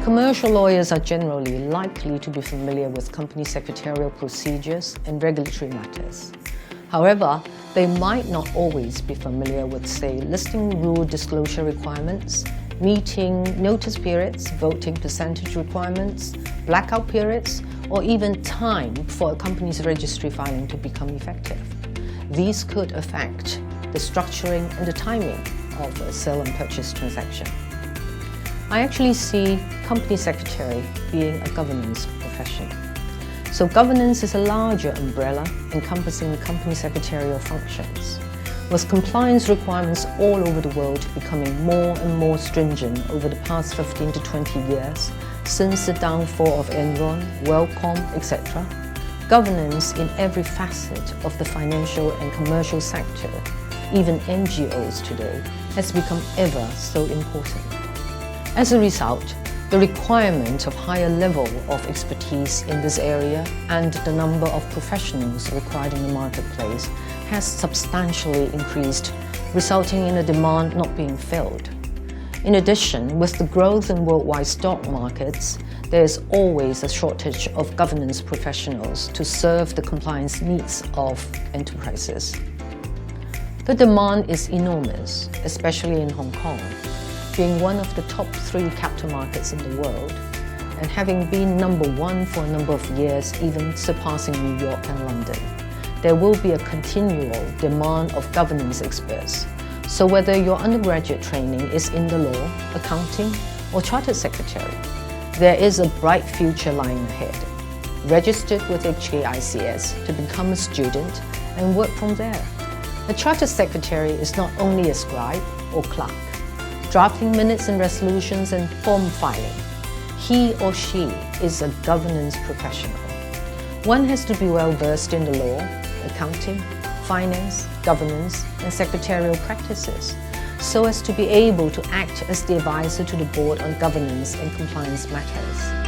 Commercial lawyers are generally likely to be familiar with company secretarial procedures and regulatory matters. However, they might not always be familiar with, say, listing rule disclosure requirements, meeting notice periods, voting percentage requirements, blackout periods, or even time for a company's registry filing to become effective. These could affect the structuring and the timing of a sale and purchase transaction. I actually see company secretary being a governance profession. So governance is a larger umbrella encompassing company secretarial functions, with compliance requirements all over the world becoming more and more stringent over the past 15 to 20 years since the downfall of Enron, WellCom, etc. Governance in every facet of the financial and commercial sector, even NGOs today, has become ever so important. As a result, the requirement of higher level of expertise in this area and the number of professionals required in the marketplace has substantially increased, resulting in a demand not being filled. In addition, with the growth in worldwide stock markets, there is always a shortage of governance professionals to serve the compliance needs of enterprises. The demand is enormous, especially in Hong Kong, being one of the top 3 capital markets in the world, and having been number 1 for a number of years, even surpassing New York and London. There will be a continual demand of governance experts. So whether your undergraduate training is in the law, accounting, or chartered secretary, there is a bright future lying ahead. Registered with HKICS to become a student and work from there. A chartered secretary is not only a scribe or clerk, drafting minutes and resolutions and form filing. He or she is a governance professional. One has to be well versed in the law, accounting, finance, governance, and secretarial practices, so as to be able to act as the advisor to the board on governance and compliance matters.